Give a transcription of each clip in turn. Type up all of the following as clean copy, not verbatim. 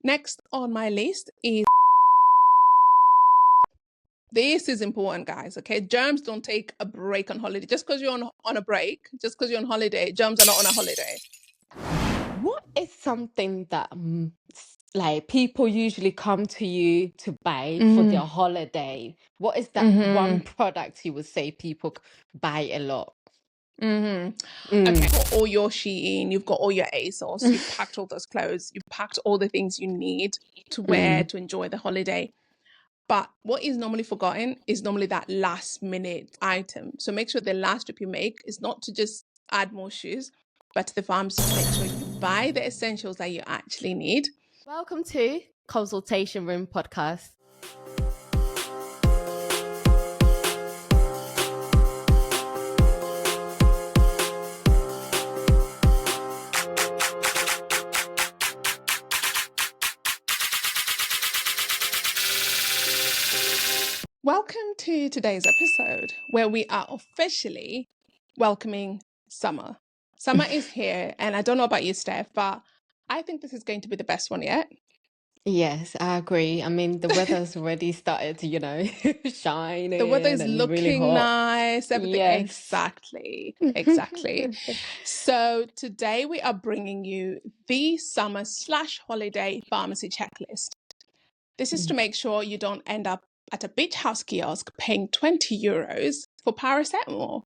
Next on my list is this is important, guys. Okay, germs don't take a break on holiday. Just because you're on a break, just because you're on holiday, germs are not on a holiday. What is something that like people usually come to you to buy for their holiday? What is that one product you would say people buy a lot? Okay, you've got all your Shein, you've got all your ASOS, you've packed all those clothes, you've packed all the things you need to wear to enjoy the holiday. But what is normally forgotten is normally that last minute item. So make sure the last trip you make is not to just add more shoes, but to the pharmacy to make sure you buy the essentials that you actually need. Welcome to Consultation Room Podcast. Welcome to today's episode where we are officially welcoming summer. Summer is here, and I don't know about you, Steph, but I think this is going to be the best one yet. Yes, I agree. I mean, the weather's already started to, shining The weather is and really looking hot. nice, everything. Yes. Exactly. So today we are bringing you the summer/holiday pharmacy checklist. This is to make sure you don't end up at a beach house kiosk paying 20 euros for paracetamol.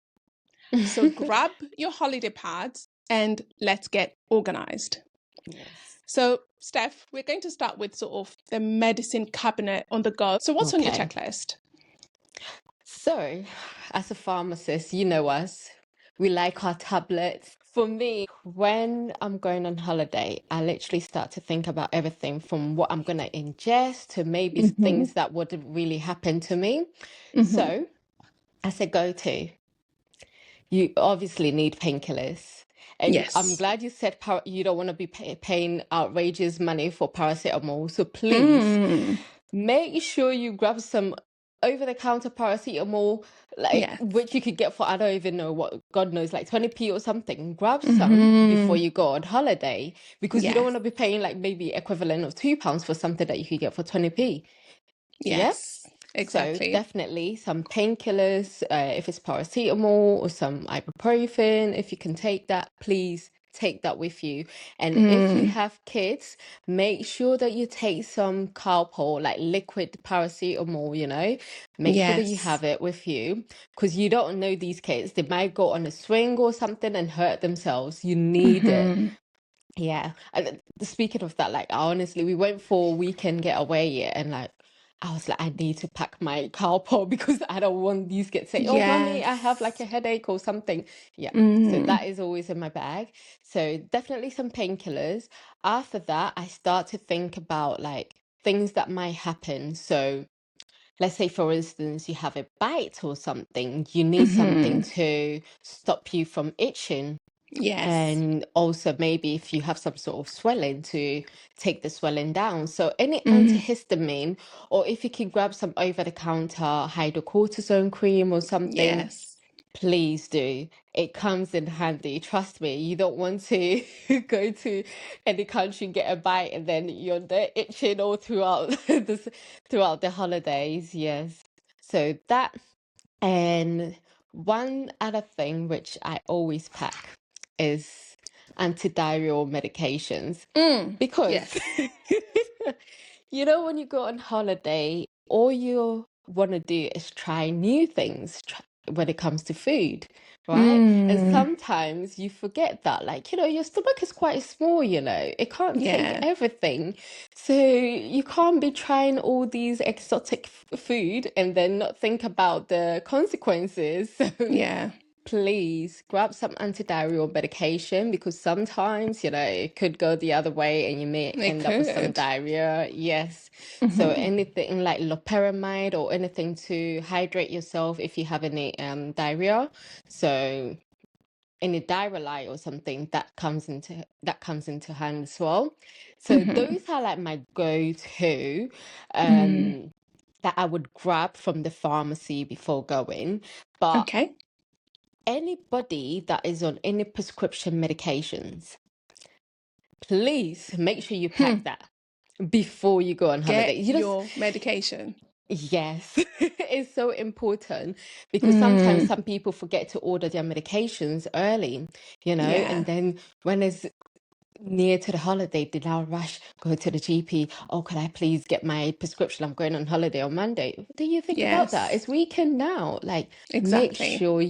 So grab your holiday pads and let's get organized. Yes. So, Steph, we're going to start with sort of the medicine cabinet on the go. So what's on your checklist? So, as a pharmacist, you know us, we like our tablets. For me, when I'm going on holiday, I literally start to think about everything from what I'm going to ingest to maybe things that would really happen to me. So, as a go-to, you obviously need painkillers. And Yes. I'm glad you said you don't want to be paying outrageous money for paracetamol. So please make sure you grab some over-the-counter paracetamol, which you could get for, I don't even know what, God knows, like 20p or something. Grab some before you go on holiday, because you don't want to be paying like maybe equivalent of £2 for something that you could get for 20p. Yes. Yeah? Exactly. So definitely some painkillers, if it's paracetamol or some ibuprofen, if you can take that, please take that with you. And if you have kids, make sure that you take some Calpol, like liquid paracetamol, make sure that you have it with you, because you don't know these kids. They might go on a swing or something and hurt themselves. You need it. Yeah. And speaking of that, honestly, we went for a weekend getaway and I was like, I need to pack my Calpol because I don't want these kids to say, oh, mommy, I have like a headache or something. Yeah. So that is always in my bag. So definitely some painkillers. After that, I start to think about things that might happen. So let's say, for instance, you have a bite or something, you need something to stop you from itching. Yes. And also maybe if you have some sort of swelling, to take the swelling down. So any antihistamine, or if you can grab some over-the-counter hydrocortisone cream or something, please do. It comes in handy. Trust me, you don't want to go to any country, get a bite, and then you're there itching all throughout throughout the holidays. Yes. So that, and one other thing which I always pack is antidiarrheal medications, because when you go on holiday, all you want to do is try new things when it comes to food, right? And sometimes you forget that, your stomach is quite small, it can't take everything. So you can't be trying all these exotic food and then not think about the consequences. So please grab some antidiarrheal medication, because sometimes, it could go the other way and you may end up with some diarrhea. Yes. So anything like loperamide or anything to hydrate yourself if you have any diarrhea. So any diarrhea or something that comes into hand as well. So those are like my go-to that I would grab from the pharmacy before going. But anybody that is on any prescription medications, please make sure you pack that. before you go on holiday. Get You just your medication. Yes, it's so important because sometimes some people forget to order their medications early, and Yeah. then when it's near to the holiday, they now rush, go to the GP. Oh, could I please get my prescription? I'm going on holiday on Monday. What do you think about that? Yes. It's weekend now. Like, make Exactly. sure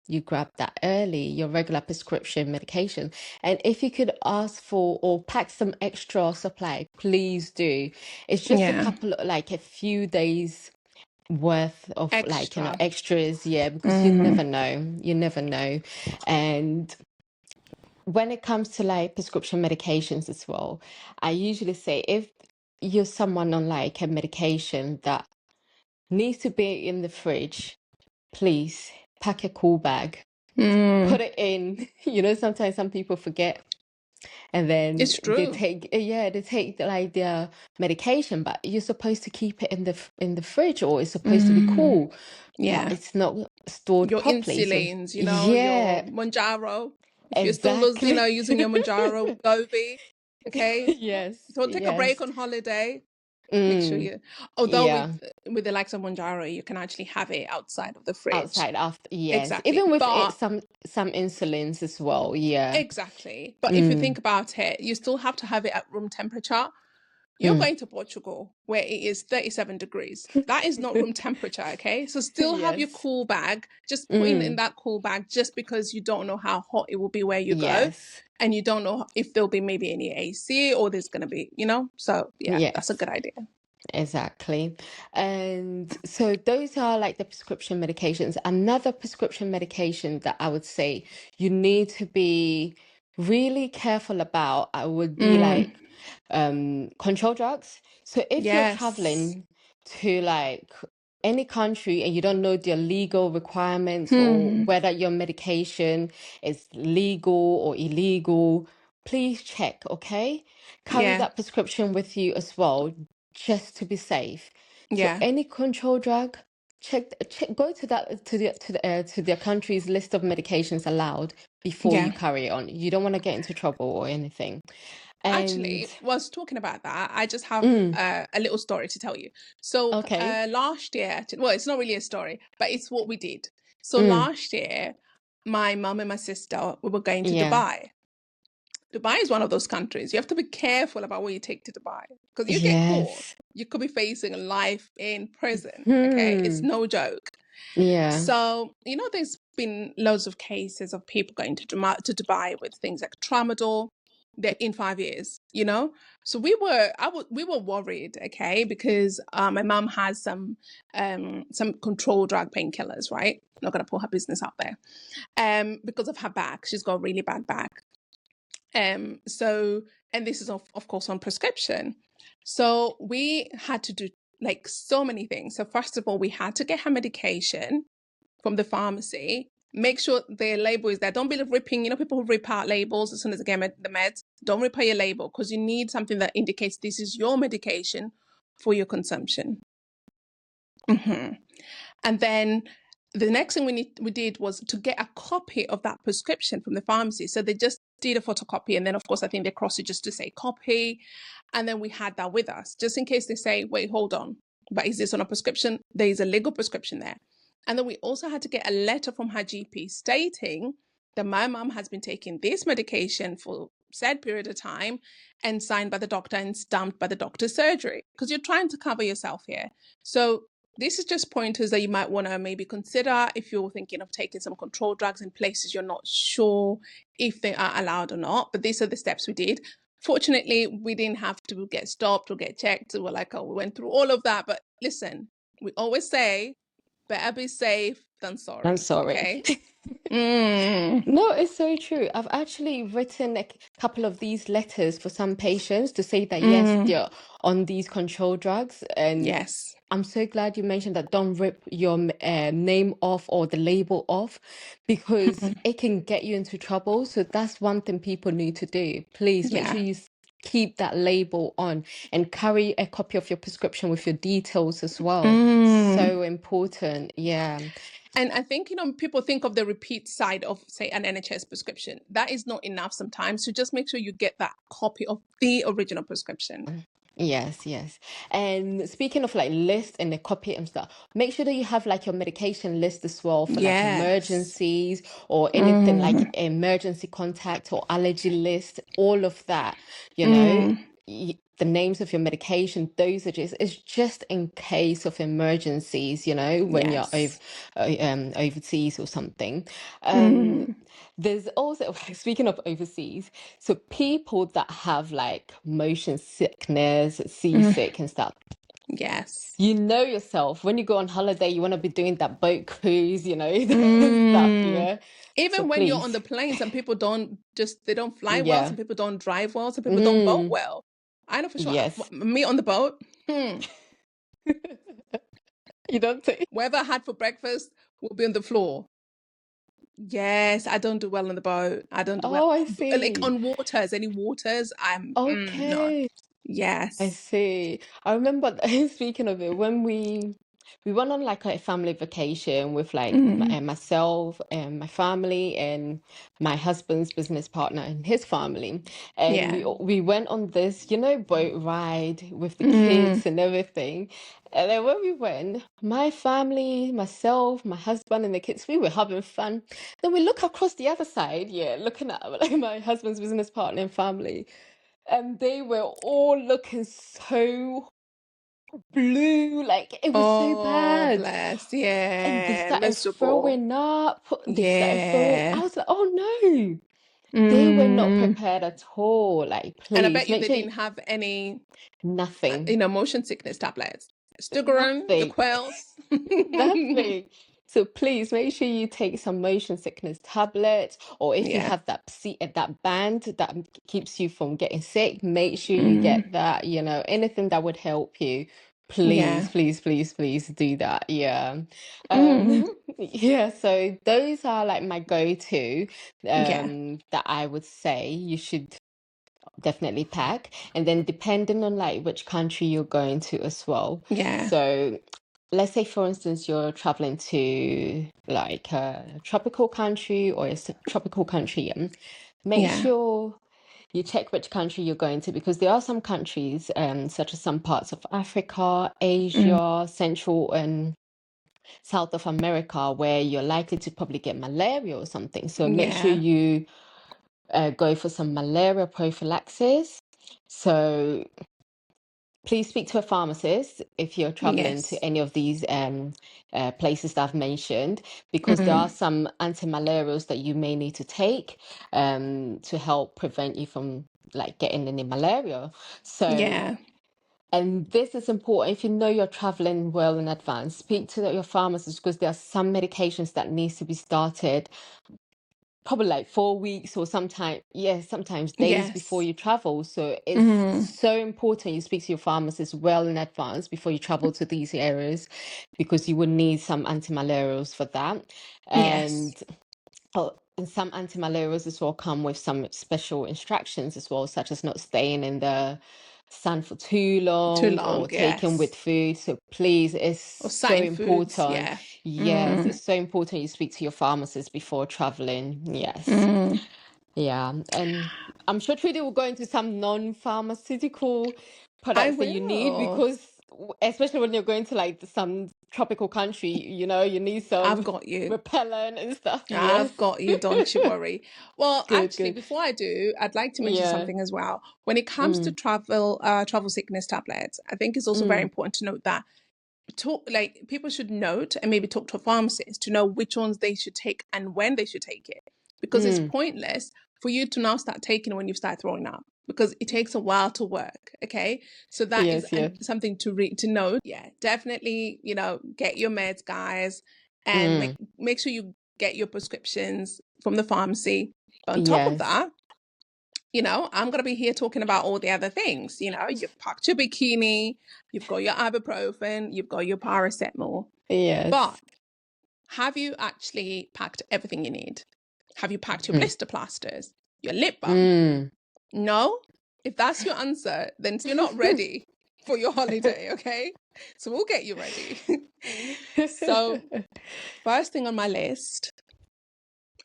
you grab that early, your regular prescription medication. And if you could ask for or pack some extra supply, please do. It's just Yeah. like a few days worth of like, Extra. extras, yeah, because you never know. And when it comes to like prescription medications as well, I usually say if you're someone on like a medication that needs to be in the fridge, please pack a cool bag, put it in. Sometimes some people forget and then It's they true. take, yeah, they take like their medication, but you're supposed to keep it in the fridge or it's supposed to be cool, but Yeah. it's not stored Your properly. So insulins, your yeah, Monjaro. If you're still exactly. using your Monjaro Wegovy, okay, Yes, don't take a break yes. on holiday. Make sure Mm, you, although yeah, with the likes of Monjaro, you can actually have it outside of the fridge. outside after, yes. Exactly. Even with it, But some insulins as well. Yeah. exactly. But if you think Mm, about it, you still have to have it at room temperature. You're mm. going to Portugal where it is 37 degrees. That is not room temperature, okay? So still have your Yes. cool bag. Just put in Mm, that cool bag just because you don't know how hot it will be where you go. yes. And you don't know if there'll be maybe any AC or there's going to be, So yeah, that's a Yes. good idea. Exactly. And so those are like the prescription medications. Another prescription medication that I would say you need to be really careful about, I would be Mm, like control drugs. So if you're yes. traveling to like any country and you don't know their legal requirements or Hmm. whether your medication is legal or illegal, please check, okay? Carry Yeah. that prescription with you as well, just to be safe. So Yeah. any control drug, check, go to their country's list of medications allowed before you Yeah. carry on. You don't want to get into trouble or anything. And Actually, whilst talking about that, I just have mm, a little story to tell you. So okay. last year, well, it's not really a story, but it's what we did. So Mm, last year, my mum and my sister, we were going to yeah. Dubai. Dubai is one of those countries. You have to be careful about what you take to Dubai because you get caught. Yes. You could be facing life in prison. Okay, it's Hmm. no joke. Yeah. So, there's been loads of cases of people going to Dubai with things like tramadol. They're in 5 years. So we were worried, okay, because my mum has some controlled drug painkillers, right? Not gonna put her business out there. Because of her back, she's got a really bad back. So, and this is of course on prescription. So we had to do like so many things. So first of all, we had to get her medication from the pharmacy. Make sure the label is there. Don't be ripping, people who rip out labels as soon as they get the meds. Don't rip out your label because you need something that indicates this is your medication for your consumption. Mm-hmm. And then the next thing we did was to get a copy of that prescription from the pharmacy. So they just did a photocopy, and then of course I think they crossed it just to say copy. And then we had that with us, just in case they say, wait, hold on, but is this on a prescription? There is a legal prescription there. And then we also had to get a letter from her GP stating that my mum has been taking this medication for said period of time and signed by the doctor and stamped by the doctor's surgery, because you're trying to cover yourself here. So this is just pointers that you might want to maybe consider if you're thinking of taking some controlled drugs in places you're not sure if they are allowed or not. But these are the steps we did. Fortunately, we didn't have to get stopped or get checked. So we're like, oh, we went through all of that. But listen, we always say, better be safe than I'm sorry. sorry. Okay. Mm, No, it's so true. I've actually written a couple of these letters for some patients to say that yes, mm, they're on these control drugs. And yes. I'm so glad you mentioned that don't rip your name off or the label off because Mm, it can get you into trouble. So that's one thing people need to do. Please make sure yeah. you keep that label on and carry a copy of your prescription with your details as well. Mm. So important. Yeah. And I think, people think of the repeat side of, say, an NHS prescription. That is not enough sometimes. So just make sure you get that copy of the original prescription. Yes, yes. And speaking of like list and the copy and stuff, make sure that you have like your medication list as well for like Yes. emergencies or anything like Mm, emergency contact or allergy list, all of that, you know, mm, the names of your medication, dosages, is just in case of emergencies, you know, when you're yes. overseas or something. Um, Mm, there's also, speaking of overseas, so people that have like motion sickness, mm, seasick and stuff, yes. you know yourself, when you go on holiday, you want to be doing that boat cruise, you know, that stuff, Mm. yeah. So Even when you're on please, the plane, some people they don't fly well. yeah. Some people don't drive well. Some people don't boat Mm, well. I know for sure. yes. Me on the boat, You don't think? whatever I had for breakfast will be on the floor. Yes, I don't do well on the boat. I don't do well. Oh, I Like see. on waters, any waters, no. Okay. I Yes. see. I remember speaking of it, when we went on like a family vacation with like Mm, myself and my family and my husband's business partner and his family, and yeah. we went on this, you know, boat ride with the Mm. kids and everything. And then when we went, my family, myself, my husband, and the kids, we were having fun. Then we look across the other side, yeah, looking at like my husband's business partner and family. And they were all looking so blue, like it was so Oh, bad. bless. And they Yeah. started Miserable. throwing up. They started throwing. I Yeah. was like, oh no, they were not Mm. prepared at all. Like, And I bet please you make they sure didn't have any, nothing, motion sickness tablets. Stigorin, the nothing. quells. Nothing. So please make sure you take some motion sickness tablets, or if you Yeah. have that that band that keeps you from getting sick, make sure you Mm. get that, you know, anything that would help you. Please, Yeah. please, please, please do that. Yeah. Mm. Yeah, so those are like my go-to Yeah. that I would say you should definitely pack. And then depending on like which country you're going to as well. Yeah. So let's say for instance you're traveling to like a tropical country or a tropical country, make Yeah. sure you check which country you're going to, because there are some countries such as some parts of Africa, Mm. Asia, Central and South of America where you're likely to probably get malaria or something. So make sure Yeah. you go for some malaria prophylaxis. So please speak to a pharmacist if you're traveling to Yes. any of these places that I've mentioned, because there are Mm. some antimalarials that you may need to take to help prevent you from like getting any malaria. So, Yeah. and this is important. If you know you're traveling well in advance, speak to your pharmacist, because there are some medications that needs to be started probably like 4 weeks or sometimes days before Yes. you travel. So it's Mm. so important you speak to your pharmacist well in advance before you travel to these areas, because you would need some antimalarials for that. Yes. And and some antimalarials as well come with some special instructions as well, such as not staying in the sun for too Too long long. or taking with Yes. food. So please, it's Or so certain foods. important. Yeah. Yes, Mm. it's so important you speak to your pharmacist before traveling. Yes. Mm. Yeah. And I'm sure Trudy will go into some non-pharmaceutical I products that you need, will. because especially when you're going to like some tropical country, you know, you need I've some got you. repellent and stuff. Yes. I've got you. Don't you worry. Well, Good, actually, good. before I do, I'd like to mention Yeah. something as well. When it comes to Mm, travel sickness tablets, I think it's also very mm. important to note that people should note and maybe talk to a pharmacist to know which ones they should take and when they should take it, because it's Mm. pointless for you to now start taking when you start throwing up, because it takes a while to work. Okay, so that is Yes, yeah. something to read to note. Yeah, definitely, get your meds, guys, and Mm. make sure you get your prescriptions from the pharmacy. But on top of Yes. that, I'm going to be here talking about all the other things. You've packed your bikini, you've got your ibuprofen, you've got your paracetamol. But Yes. have you actually packed everything you need? Have you packed your Mm. blister plasters, your lip balm? Mm. No? If that's your answer, then you're not ready for your holiday, okay? So we'll get you ready. So, first thing on my list,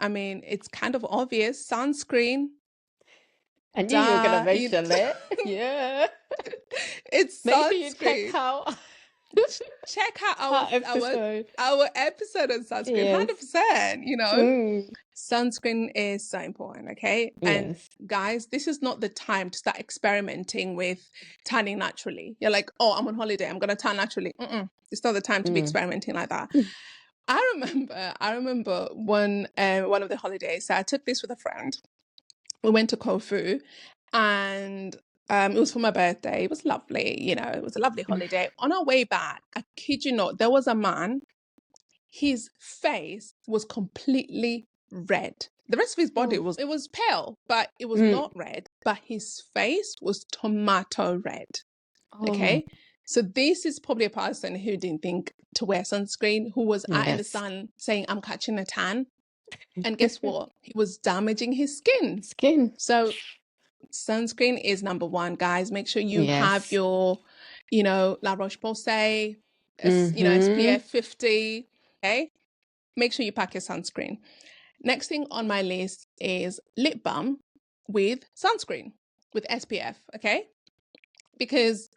I mean, it's kind of obvious, sunscreen. I knew you were gonna You mention it. Yeah. it's Make sure you check sunscreen. out Check out our episode. our episode on sunscreen. Yes. 100%, you know. Mm. Sunscreen is so important, okay? And Yes. guys, this is not the time to start experimenting with tanning naturally. You're like, oh, I'm on holiday, I'm gonna tan naturally. It's not the time to be experimenting like that. I remember one of the holidays. So I took this with a friend. We went to Kofu, and it was for my birthday. It was lovely, you know. It was a lovely holiday. On our way back, I kid you not, there was a man. His face was completely red. The rest of his body was pale, but it was not red. But his face was tomato red. Okay. So this is probably a person who didn't think to wear sunscreen, who was out in the sun saying, I'm catching a tan. And guess what? It was damaging his skin. So sunscreen is number one, guys. Make sure you have your, you know, La Roche-Posay, you know, SPF 50. Okay. Make sure you pack your sunscreen. Next thing on my list is lip balm with sunscreen, with SPF. Okay. Because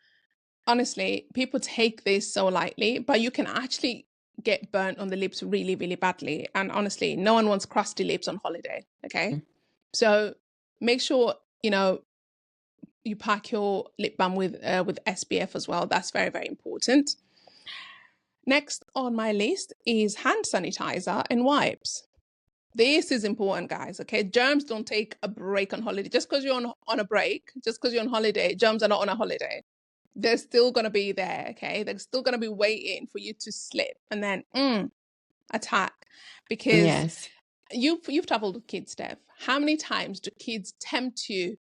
honestly, people take this so lightly, but you can actually get burnt on the lips really, really badly. And honestly, no one wants crusty lips on holiday. Okay. So make sure, you know, you pack your lip balm with SPF as well. That's very, very important. Next on my list is hand sanitizer and wipes. This is important, guys. Okay. Germs don't take a break on holiday. Just because you're on a break, just because you're on holiday, germs are not on a holiday. They're still going to be there, okay? They're still going to be waiting for you to slip and then attack. Because you've traveled with kids, Steph. How many times do kids tempt you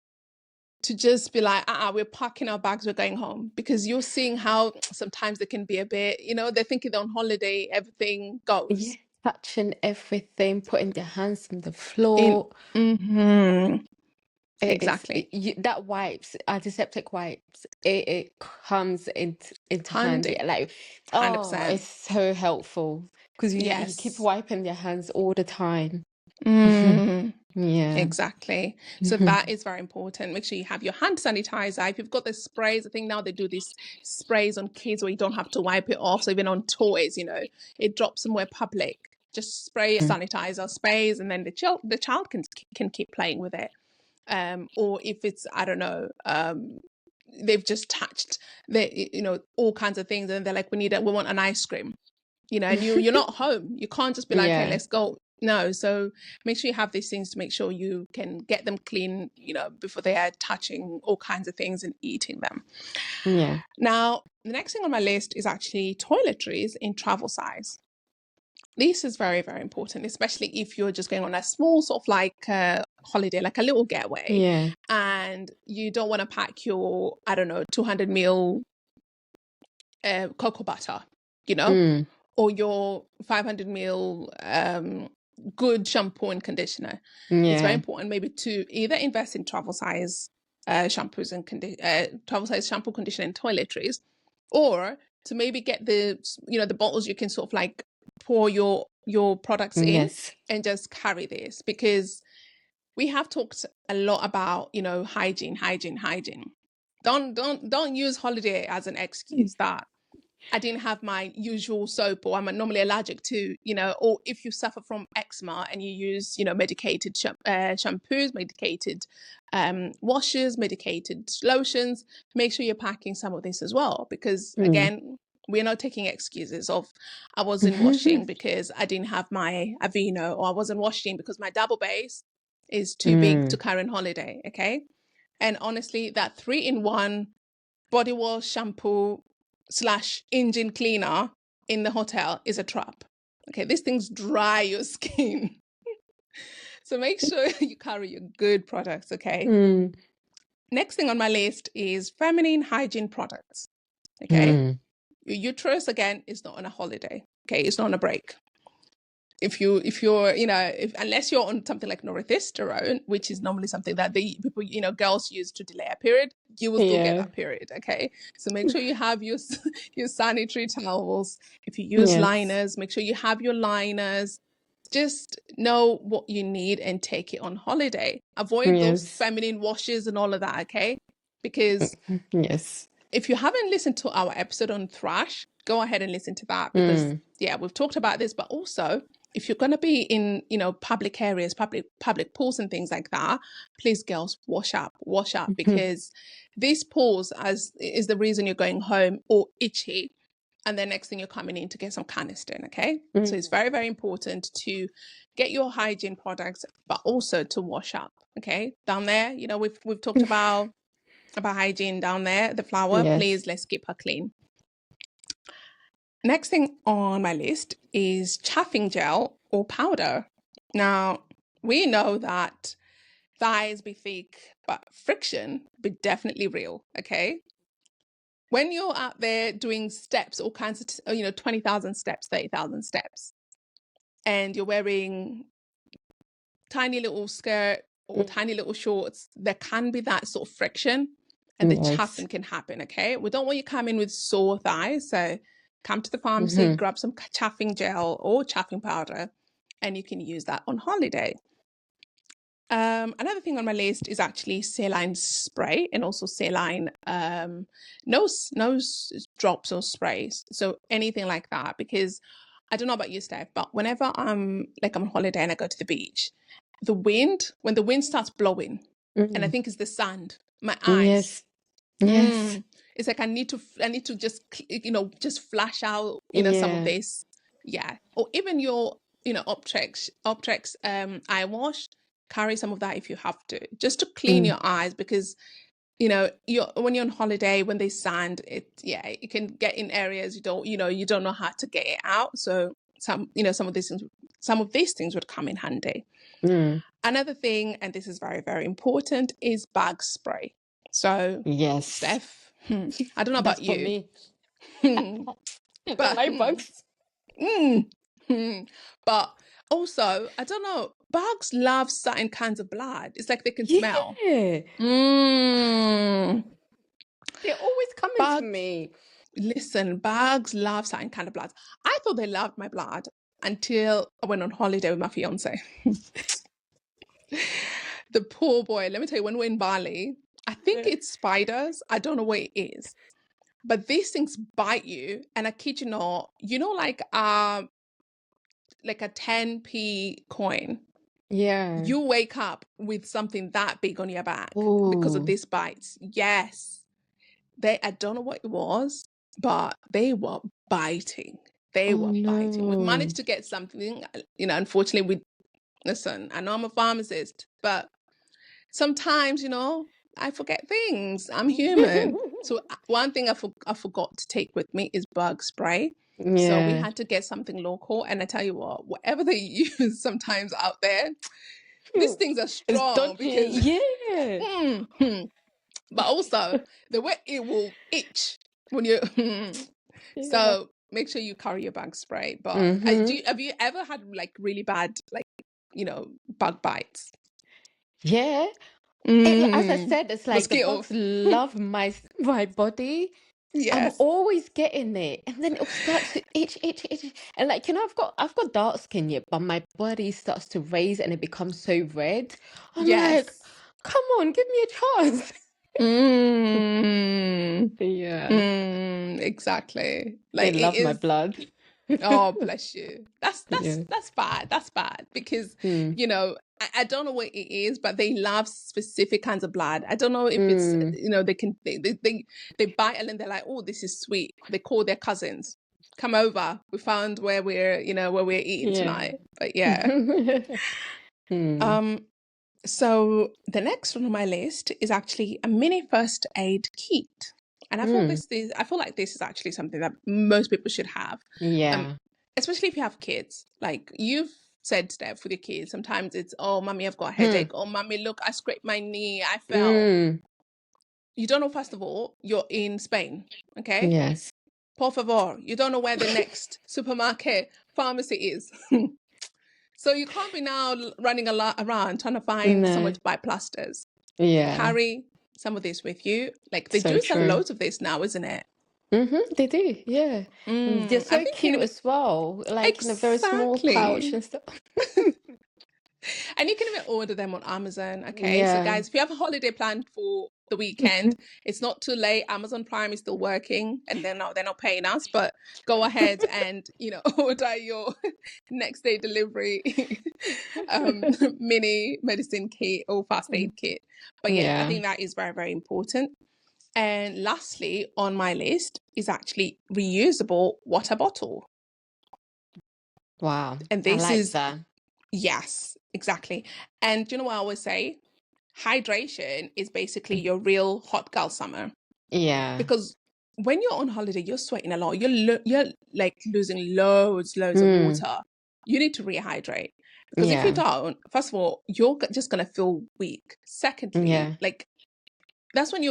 to just be like, we're packing our bags, we're going home? Because you're seeing how sometimes they can be a bit, you know, they're thinking they're on holiday, everything goes. Yeah, touching everything, putting their hands on the floor. Exactly. That wipes, antiseptic wipes, it comes into handy. Like, 100%. it's so helpful because you keep wiping their hands all the time. Yeah, exactly. So that is very important. Make sure you have your hand sanitizer. If you've got the sprays, I think now they do these sprays on kids where you don't have to wipe it off. So even on toys, you know, it drops somewhere public. Just spray sanitizer, sprays, and then the child can keep playing with it. Or if it's, I don't know, they've just touched you know, all kinds of things, and they're like, we want an ice cream, you know, and you're not home. You can't just be like, hey, let's go. No. So make sure you have these things to make sure you can get them clean, you know, before they are touching all kinds of things and eating them. Yeah. Now, the next thing on my list is actually toiletries in travel size. This is very, very important, especially if you're just going on a small sort of like holiday, like a little getaway, and you don't want to pack your, I don't know, 200 ml cocoa butter, you know, or your 500 ml good shampoo and conditioner. It's very important maybe to either invest in travel size shampoos and travel size shampoo, conditioner, and toiletries, or to maybe get the, you know, the bottles you can sort of like pour your products in and just carry this, because we have talked a lot about, you know, hygiene. Don't use holiday as an excuse that I didn't have my usual soap, or I'm normally allergic to, you know, or if you suffer from eczema and you use, you know, medicated shampoos, medicated washes, medicated lotions, make sure you're packing some of this as well, because again, we're not taking excuses of I wasn't washing because I didn't have my Aveeno, or I wasn't washing because my double base is too big to carry on holiday. Okay. And honestly, that 3-in-1 body wash, shampoo / engine cleaner in the hotel is a trap. Okay. These things dry your skin. So make sure you carry your good products. Okay. Next thing on my list is feminine hygiene products. Okay. Your uterus, again, is not on a holiday. Okay. It's not on a break. If you're, you know, unless you're on something like norethistérone, which is normally something that the people, you know, girls use to delay a period, you will still get that period. Okay. So make sure you have your sanitary towels. If you use liners, make sure you have your liners. just know what you need and take it on holiday. Avoid those Yes. feminine washes and all of that, okay? Because Yes. if you haven't listened to our episode on thrash, go ahead and listen to that, because we've talked about this. But also, if you're going to be in, public areas, public pools and things like that, please, girls, wash up, because these pools is the reason you're going home or itchy, and then next thing you're coming in to get some canister, okay? So it's very, very important to get your hygiene products, but also to wash up, okay? Down there, we've talked about hygiene down there. The flower, Yes. please, let's keep her clean. Next thing on my list is chaffing gel or powder. Now, we know that thighs be thick, but friction be definitely real, okay? When you're out there doing steps, all kinds of, 20,000 steps, 30,000 steps, and you're wearing tiny little skirt or tiny little shorts, there can be that sort of friction, and the chaffing can happen, okay? We don't want you coming with sore thighs, so come to the pharmacy, grab some chaffing gel or chaffing powder, and you can use that on holiday. Another thing on my list is actually saline spray, and also saline nose drops or sprays. So anything like that, because I don't know about you, Steph, but whenever I'm on holiday and I go to the beach, when the wind starts blowing, and I think it's the sand, my eyes. Yes. It's like I need to just flash out some of this, or even your Optrex eye wash. Carry some of that if you have to, just to clean your eyes, because when you're on holiday, when there's sand, it can get in areas you don't know how to get it out. So some of these things would come in handy. Another thing, and this is very, very important, is bag spray. So yes, Steph, I don't know about you. Me. But like bugs. But also, I don't know, bugs love certain kinds of blood. It's like they can smell. They're always coming to me. Listen, bugs love certain kind of blood. I thought they loved my blood until I went on holiday with my fiance. The poor boy, let me tell you, when we're in Bali, I think it's spiders. I don't know what it is. But these things bite you, and I kid you not, like a 10p coin. Yeah. You wake up with something that big on your back because of these bites. Yes. I don't know what it was, but they were biting. Biting. We managed to get something, unfortunately, listen, I know I'm a pharmacist, but sometimes, I forget things. I'm human. So one thing I forgot to take with me is bug spray. So we had to get something local. And I tell you what, whatever they use sometimes out there, these things are strong because but also the way it will itch when you so make sure you carry your bug spray. But have you ever had really bad bug bites? Yeah. As I said, it's like Mosquito. the bugs love my body. Yes. I'm always getting it, and then it'll start to itch. And I've got dark skin yet, but my body starts to raise and it becomes so red. I'm like, come on, give me a chance. Exactly. They love my blood. Oh, bless you. That's bad. That's bad because I don't know what it is, but they love specific kinds of blood. I don't know if it's they bite and then they're like, oh, this is sweet. They call their cousins, come over. We found where we're eating tonight. But so the next one on my list is actually a mini first aid kit. And I feel like this is actually something that most people should have. Especially if you have kids. Like you've said, Steph, with your kids, sometimes it's, oh, mommy, I've got a headache. Oh, mommy, look, I scraped my knee. I fell. You don't know, first of all, you're in Spain. Okay? Yes. Por favor. You don't know where the next supermarket pharmacy is. So you can't be now running around trying to find somewhere to buy plasters. Carry some of this with you. Like they do sell loads of this now, isn't it? They do, yeah. They're I so think you cute can as well, like in a very small pouch exactly. and stuff. And you can even order them on Amazon. Okay. So, Yeah. guys, if you have a holiday planned for the weekend, it's not too late. Amazon Prime is still working and they're not paying us, but go ahead and, order your next day delivery mini medicine kit or fast aid kit. But yeah, I Yeah. think that is very, very important. And lastly, on my list is actually reusable water bottle. Wow. And I this like is, that. yes, exactly. And do you know what I always say? Hydration is basically your real hot girl summer, Yeah. because when you're on holiday, you're sweating a lot. You're like losing loads of Mm. water. You need to rehydrate, because if you Yeah. don't, first of all, you're just gonna feel weak. Secondly, Yeah. like that's when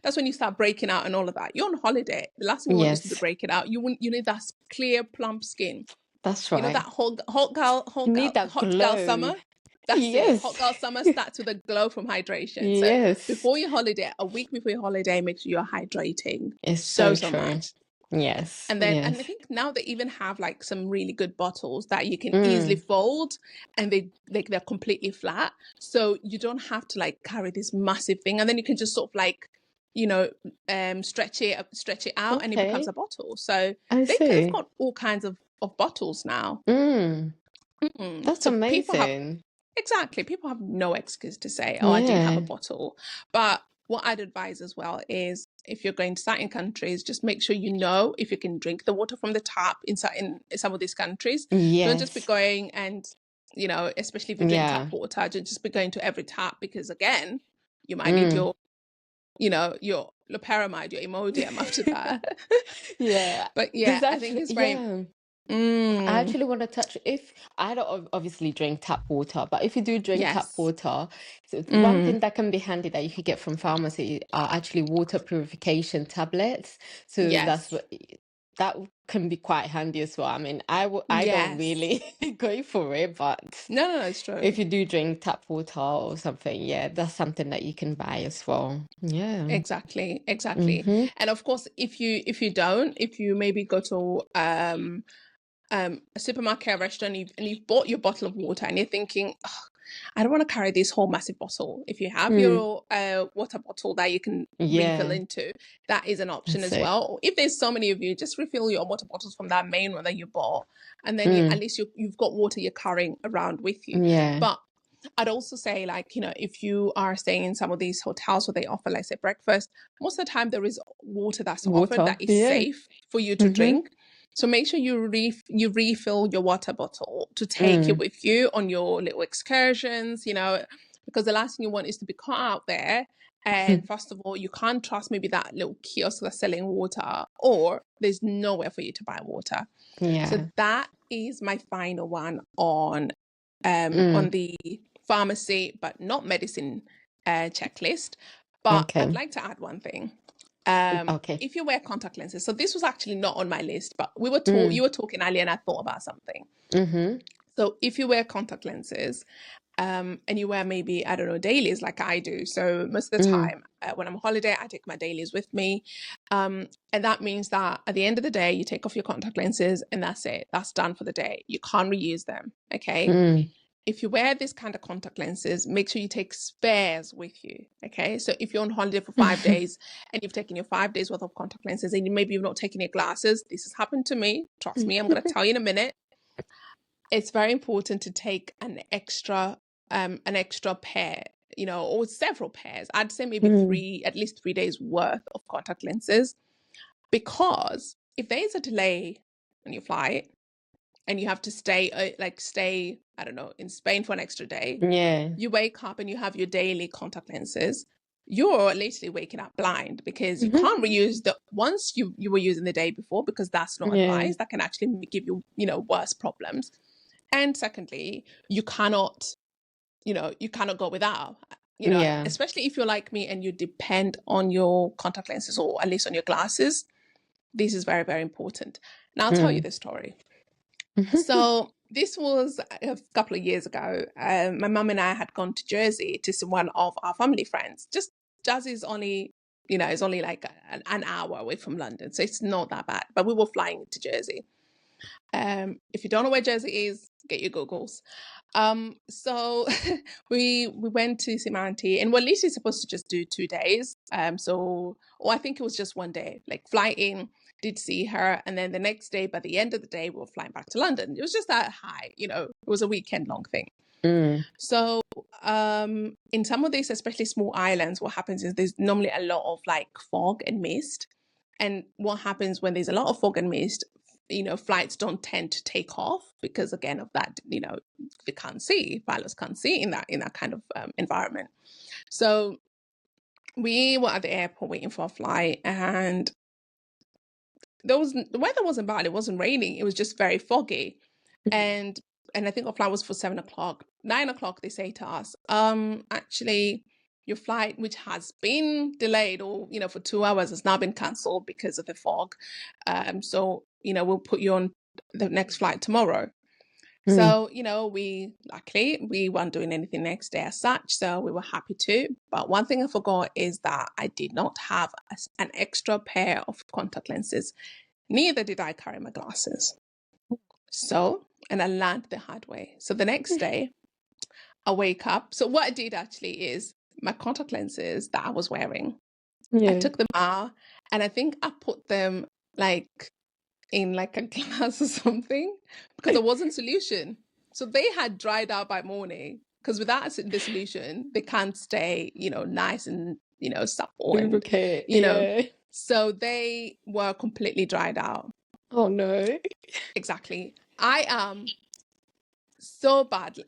that's when you start breaking out and all of that. You're on holiday. The last thing you want is to be Yes. breaking out. You need that clear, plump skin. That's You know right. that You need that hot girl glow. summer. That's it. Yes. Hot girl summer starts with a glow from hydration. So Yes. before your holiday, a week before your holiday, make sure you're hydrating It's so so so true. much. Yes. And I Yes. think now they even have like some really good bottles that you can easily Mm. fold, and they're completely flat. So you don't have to like carry this massive thing, and then you can just sort of like, stretch it out, and it becomes Okay. a bottle. So I they've see. got all kinds of bottles now. Mm. That's So amazing. people have no excuse to say, oh, I didn't have a Yeah. bottle. But what I'd advise as well is, if you're going to certain countries, just make sure you know if you can drink the water from the tap in some of these countries. Don't just be Yes. going and, especially if you drink tap Yeah. water, don't just be going to every tap, because again, you might need Mm. your loperamide, your Imodium after that. Yeah. But yeah, There's I think actually, it's very, yeah. I mm, actually want to touch, if I don't obviously drink tap water, but if you do drink tap yes. water, so one Mm, thing that can be handy that you could get from pharmacy are actually water purification tablets. So that's yes. what that can be quite handy as well. I mean, I don't Yes. really go for it, but No, it's if true. you do drink tap water or something, yeah, that's something that you can buy as well. Yeah. Exactly. Mm-hmm. And of course, if you maybe go to a supermarket or restaurant, and you've bought your bottle of water, and you're thinking, "Ugh, I don't want to carry this whole massive bottle." If you have Mm. your water bottle that you can refill Yeah, into, that is an option that's as it. well. Or if there's so many of you, just refill your water bottles from that main one that you bought, and then at Mm. least you've got water you're carrying around with you. Yeah. But I'd also say, like, if you are staying in some of these hotels where they offer, like, say, breakfast, most of the time there is water that's offered Water. that is Yeah. safe for you to Mm-hmm. drink. So make sure you refill your water bottle to take it Mm. with you on your little excursions, because the last thing you want is to be caught out there. And first of all, you can't trust maybe that little kiosk that's selling water, or there's nowhere for you to buy water. So Yeah. that is my final one Mm. on the pharmacy but not medicine checklist. But I'd Okay. like to add one thing. Okay. If you wear contact lenses, so this was actually not on my list, but you Mm. were talking earlier, and I thought about something. Mm-hmm. So if you wear contact lenses, and you wear maybe, I don't know, dailies like I do. So most of the Mm. time when I'm on holiday, I take my dailies with me. And that means that at the end of the day, you take off your contact lenses, and that's it. That's done for the day. You can't reuse them. Okay. Mm. If you wear this kind of contact lenses, make sure you take spares with you. Okay. So if you're on holiday for 5 days, and you've taken your 5 days worth of contact lenses, and maybe you've not taken your glasses, this has happened to me. Trust me, I'm going to tell you in a minute. It's very important to take an extra pair, or several pairs. I'd say maybe Mm. at least 3 days worth of contact lenses, because if there is a delay on your flight and you have to stay, I don't know, in Spain for an extra day, Yeah. you wake up and you have your daily contact lenses, you're literally waking up blind, because you Mm-hmm. can't reuse the ones you were using the day before, because that's not Yeah. advised. That can actually give you, worse problems. And secondly, you cannot go without, Yeah. especially if you're like me and you depend on your contact lenses, or at least on your glasses. This is very, very important. Now I'll tell you Mm. the story. So this was a couple of years ago. My mum and I had gone to Jersey to see one of our family friends. Just Jersey is only it's only like an hour away from London, so it's not that bad. But we were flying to Jersey. If you don't know where Jersey is, get your Googles. So we went to see my auntie, and we're literally supposed to just do 2 days. Or I think it was just one day, like fly in, did see her, and then the next day, by the end of the day, we were flying back to London. It was just that high, it was a weekend long thing. So in some of these, especially small islands, what happens is there's normally a lot of like fog and mist. And what happens when there's a lot of fog and mist, flights don't tend to take off because, again, of that, they can't see, pilots can't see in that kind of environment. So we were at the airport waiting for a flight, and the weather wasn't bad. It wasn't raining. It was just very foggy. And I think our flight was for 7:00. 9:00, they say to us, actually, your flight, which has been delayed or, for 2 hours, has now been cancelled because of the fog. So, we'll put you on the next flight tomorrow. So, luckily, we weren't doing anything next day as such, so we were happy to. But one thing I forgot is that I did not have an extra pair of contact lenses. Neither did I carry my glasses. So, and I learned the hard way. So the next day, I wake up. So what I did actually is my contact lenses that I was wearing, I took them out, and I think I put them like in like a glass or something because there wasn't solution. So they had dried out by morning, because without the solution, they can't stay, nice and, supple and, so they were completely dried out. Oh no. Exactly. I am so badly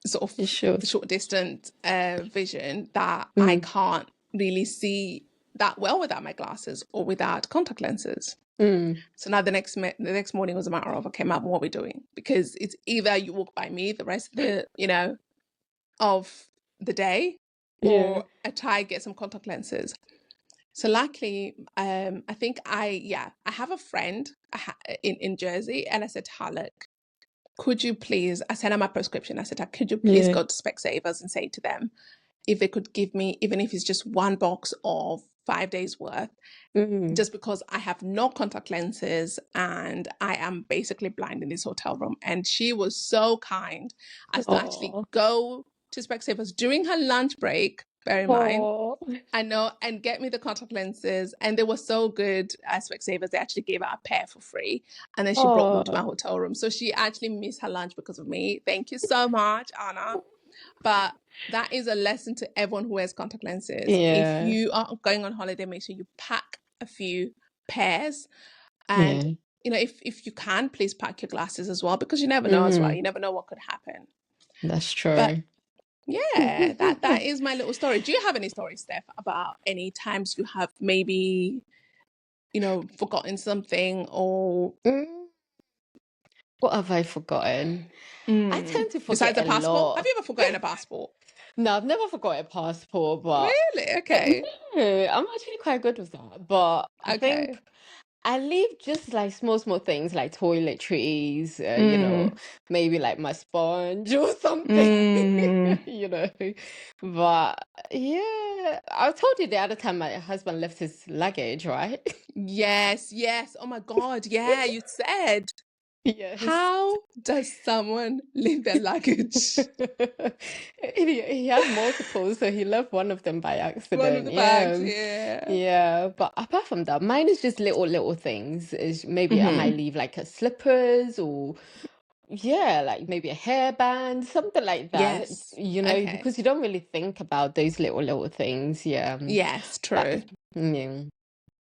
sort of short distance vision that I can't really see that well without my glasses or without contact lenses. So now the next morning was a matter of, okay, Mum, what are we doing? Because it's either you walk by me the rest of the of the day, or I try to get some contact lenses. So luckily, I think I have a friend in Jersey, and I said to her, look, could you please, I sent her my prescription. I said, could you please go to Specsavers and say to them if they could give me, even if it's just one box of 5 days worth, just because I have no contact lenses and I am basically blind in this hotel room. And she was so kind as to actually go to Specsavers during her lunch break, bear in mind, I know, and get me the contact lenses. And they were so good at Specsavers, they actually gave her a pair for free. And then she brought them to my hotel room. So she actually missed her lunch because of me. Thank you so much, Anna. But that is a lesson to everyone who wears contact lenses. If you are going on holiday, make sure you pack a few pairs. And, if you can, please pack your glasses as well, because you never know as well. You never know what could happen. That's true. But yeah, that is my little story. Do you have any stories, Steph, about any times you have maybe, forgotten something or... What have I forgotten? I tend to forget besides a passport. lot. Have you ever forgotten a passport? No, I've never forgotten a passport, but really, okay. No, I'm actually quite good with that. But I think I leave just like small things like toiletries, maybe like my sponge or something, But yeah, I told you the other time my husband left his luggage, right? Yes. Oh my God. Yeah, you said. Yes. How does someone leave their luggage? He had multiple, so he left one of them by accident. One of the bags, Yeah, but apart from that, mine is just little things. Is maybe I might leave like a slippers or like maybe a hairband, something like that. Yes. Because you don't really think about those little things. Yeah. Yes, true.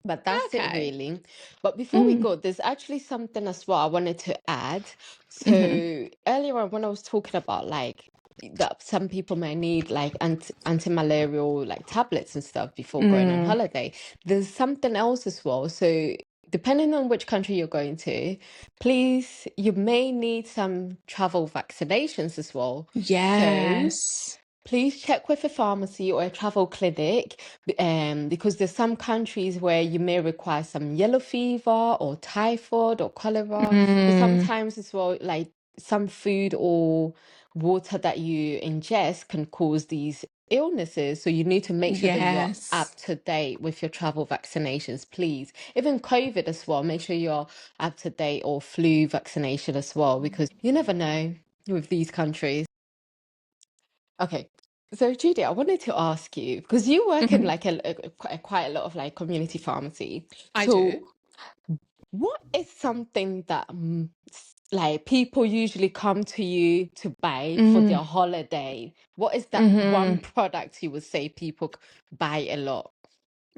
But that's it really. But before we go, there's actually something as well I wanted to add. So earlier on when I was talking about like that some people might need like anti-malarial like tablets and stuff before going on holiday, there's something else as well. So depending on which country you're going to, please, you may need some travel vaccinations as well. Yes. So please check with a pharmacy or a travel clinic, because there's some countries where you may require some yellow fever or typhoid or cholera. But sometimes as well, like some food or water that you ingest can cause these illnesses. So you need to make sure that you're Yes. up to date with your travel vaccinations, please. Even COVID as well, make sure you're up to date, or flu vaccination as well, because you never know with these countries. Okay. So Judy, I wanted to ask you, because you work in Mhm. like quite a lot of like community pharmacy. I So do. what is something that like people usually come to you to buy for their Mm-hmm. holiday? What is that one Mm-hmm. product you would say people buy a lot?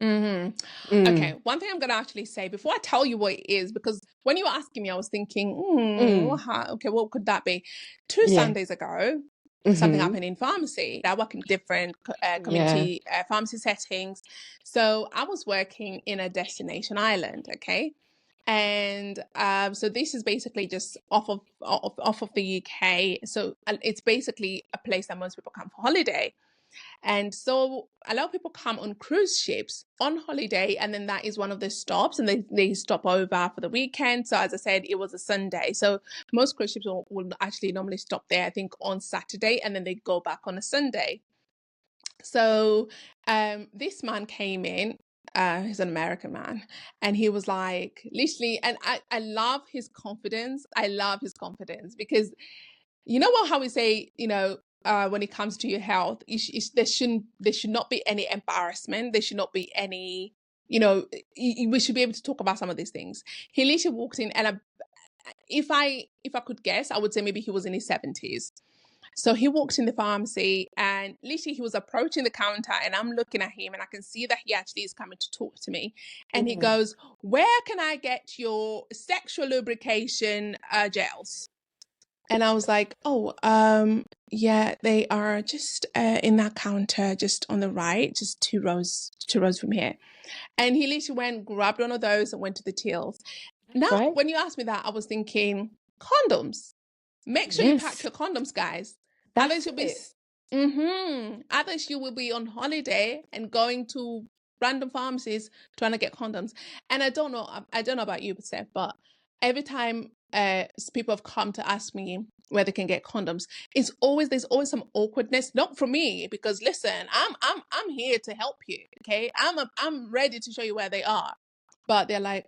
Mm-hmm. Mm, Okay, one thing I'm going to actually say before I tell you what it is, because when you were asking me, I was thinking, mm, okay, what could that be? Two yeah. Sundays ago, something Mm-hmm. happened in pharmacy. I work in different Yeah. community pharmacy settings. So I was working in a destination island, okay? And so this is basically just off of the UK. So it's basically a place that most people come for holiday. And so a lot of people come on cruise ships on holiday, and then that is one of the stops, and they stop over for the weekend. So as I said, it was a Sunday. So most cruise ships will actually normally stop there, I think, on Saturday, and then they go back on a Sunday. So this man came in, he's an American man, and he was like, literally, and I love his confidence. I love his confidence because you know what, how we say, when it comes to your health, there should not be any embarrassment. There should not be any, we should be able to talk about some of these things. He literally walked in, and if I could guess, I would say maybe he was in his 70s. So he walked in the pharmacy, and literally he was approaching the counter, and I'm looking at him, and I can see that he actually is coming to talk to me. And he Mm. goes, "Where can I get your sexual lubrication gels?" And I was like, "Oh, yeah, they are just in that counter, just on the right, just two rows from here." And he literally went, grabbed one of those, and went to the tills. Now, Right? when you asked me that, I was thinking condoms. Make sure you pack Yes. your condoms, guys. That's Others you'll be, it. others you will be on holiday and going to random pharmacies trying to get condoms. And I don't know about you, Seth, but every time people have come to ask me where they can get condoms, there's always some awkwardness. Not for me, because listen, I'm here to help you. Okay, I'm ready to show you where they are. But they're like,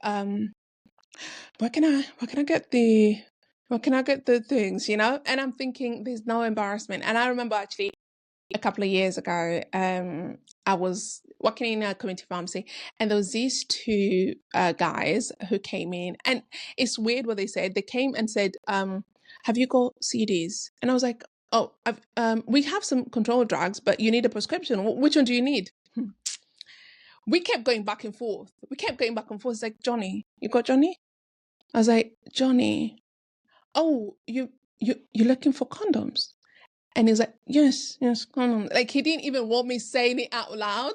where can I get the things, And I'm thinking there's no embarrassment. And I remember actually a couple of years ago, I was working in a community pharmacy, and there was these two guys who came in, and it's weird what they said. They came and said, "Have you got CDs?" And I was like, "Oh, we have some controlled drugs, but you need a prescription. Which one do you need?" We kept going back and forth. It's like, "Johnny, you got Johnny?" I was like, "Johnny, oh, you're looking for condoms?" And he was like, yes, condoms. Like, he didn't even want me saying it out loud.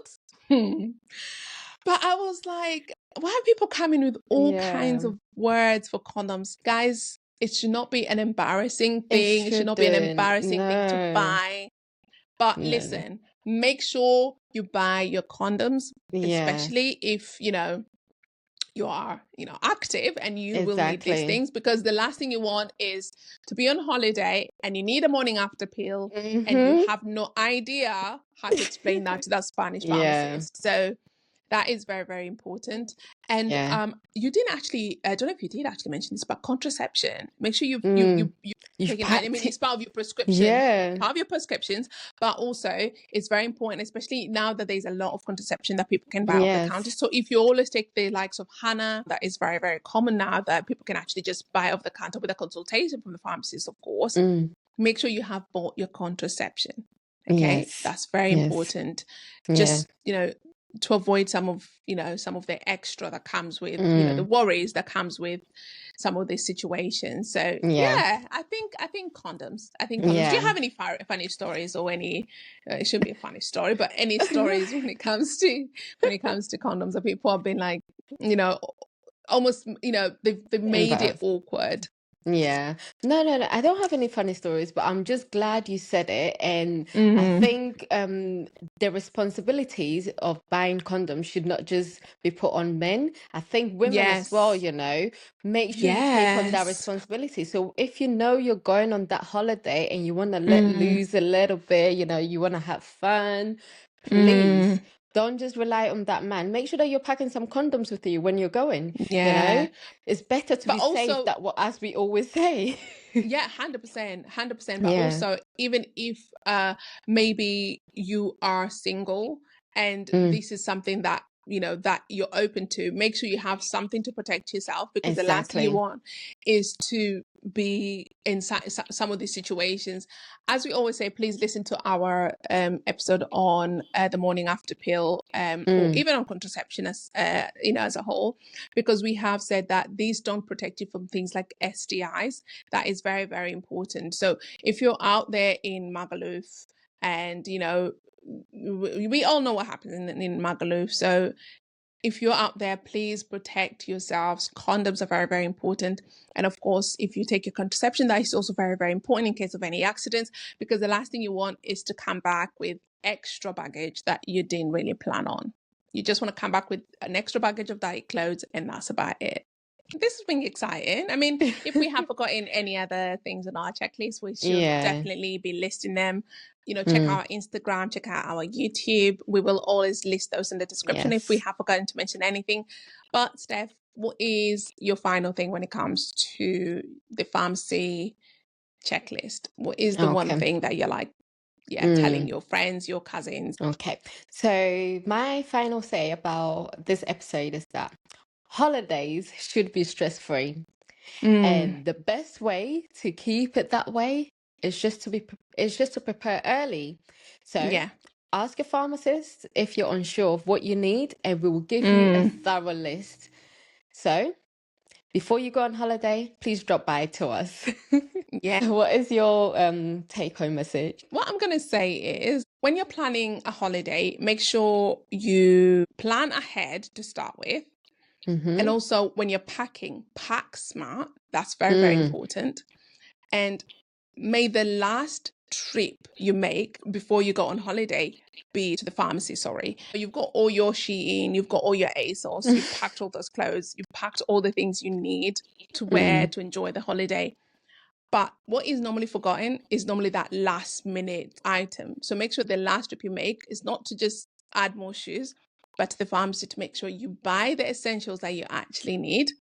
But I was like, why are people coming with all kinds Yeah. of words for condoms? Guys, it should not be an embarrassing It thing. It should not be an shouldn't. embarrassing thing to No. buy. But No. listen, make sure you buy your condoms, Yes. especially if, you are, active, and you will need these Exactly. things, because the last thing you want is to be on holiday and you need a morning after pill, and you Mm-hmm. have no idea how to explain that to that Spanish Yeah. pharmacist. So that is very, very important. And Yeah. you didn't actually, I don't know if you did actually mention this, but contraception. Make sure you've Mm. You've taken that. I mean, packed it's it. part of your prescription, Yeah. part of your prescriptions, but also it's very important, especially now that there's a lot of contraception that people can buy off the counter. Yes. So if you always take the likes of Hana, that is very, very common now, that people can actually just buy off the counter with a consultation from the pharmacist, of course. Mm. Make sure you have bought your contraception. Okay, Yes. that's very Yes. important. Yeah. Just, to avoid some of the extra that comes with, the Mm. worries that comes with some of these situations. So Yeah. yeah, I think condoms. Do you Yeah. have any funny stories, or any? It shouldn't be a funny story, but any stories when it comes to condoms, that people have been like, almost, they've made it Embarrassed. awkward. Yeah. No, no, no. I don't have any funny stories, but I'm just glad you said it. And I Mm. think the responsibilities of buying condoms should not just be put on men. I think women as well, Yes. make sure you take on that Yes. responsibility. So if you know you're going on that holiday and you want to let Mm. loose a little bit, you want to have fun, please Mm. don't just rely on that man. Make sure that you're packing some condoms with you when you're going, you Yeah. know? It's better to But be safe, also, that what as we always say. yeah, 100%, 100%. But Yeah. also, even if maybe you are single and Mm, this is something that that you're open to, make sure you have something to protect yourself, because the last thing you exactly. want is to be in some of these situations. As we always say, please listen to our episode on the morning after pill, or Mm, even on contraception as as a whole, because we have said that these don't protect you from things like STIs. That is very, very important. So if you're out there in Magaluf, and we all know what happens in Magaluf. So if you're out there, please protect yourselves. Condoms are very, very important. And of course, if you take your contraception, that is also very, very important in case of any accidents, because the last thing you want is to come back with extra baggage that you didn't really plan on. You just want to come back with an extra baggage of diet clothes, and that's about it. This has been exciting. I mean, if we have forgotten any other things on our checklist, we should yeah. definitely be listing them. Check Mm, our Instagram, check out our YouTube. We will always list those in the description if we yes. have forgotten to mention anything. But Steph, what is your final thing when it comes to the pharmacy checklist? What is the one Okay. thing that you're like, yeah, telling Mm, your friends, your cousins? okay. So my final say about this episode is that holidays should be stress-free. Mm, And the best way to keep it that way is just to prepare early. So yeah. ask your pharmacist if you're unsure of what you need, and we will give you a Mm, thorough list. So before you go on holiday, please drop by to us. yeah. What is your take-home message? What I'm going to say is, when you're planning a holiday, make sure you plan ahead to start with. And Mm-hmm. also, when you're packing, pack smart. That's very, very Mm, important. And may the last trip you make before you go on holiday be to the pharmacy. Sorry. You've got all your Shein, you've got all your ASOS, you've packed all those clothes, you've packed all the things you need to wear mm, to enjoy the holiday. But what is normally forgotten is normally that last minute item. So make sure the last trip you make is not to just add more shoes, but to the pharmacy to make sure you buy the essentials that you actually need.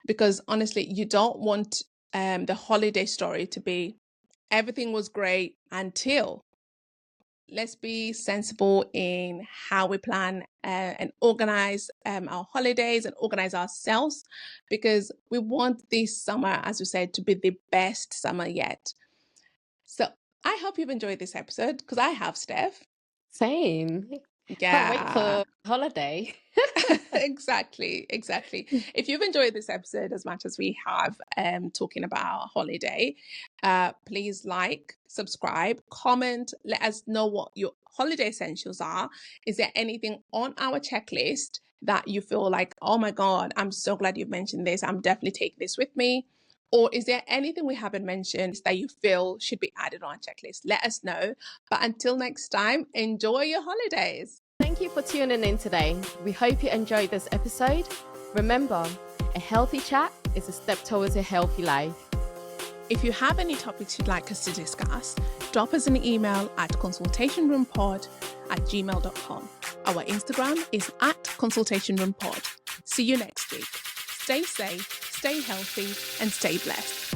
Because honestly, you don't want the holiday story to be everything was great until. Let's be sensible in how we plan and organize our holidays and organize ourselves, because we want this summer, as we said, to be the best summer yet. So I hope you've enjoyed this episode, because I have, Steph. same. Can't wait Yeah. for holiday. Exactly, exactly. If you've enjoyed this episode as much as we have, talking about our holiday, please like, subscribe, comment, let us know what your holiday essentials are. Is there anything on our checklist that you feel like, oh my God, I'm so glad you've mentioned this, I'm definitely taking this with me? Or is there anything we haven't mentioned that you feel should be added on our checklist? Let us know. But until next time, enjoy your holidays. Thank you for tuning in today. We hope you enjoyed this episode. Remember, a healthy chat is a step towards a healthy life. If you have any topics you'd like us to discuss, drop us an email at consultationroompod@gmail.com. Our Instagram is @consultationroompod. See you next week. Stay safe, stay healthy, and stay blessed.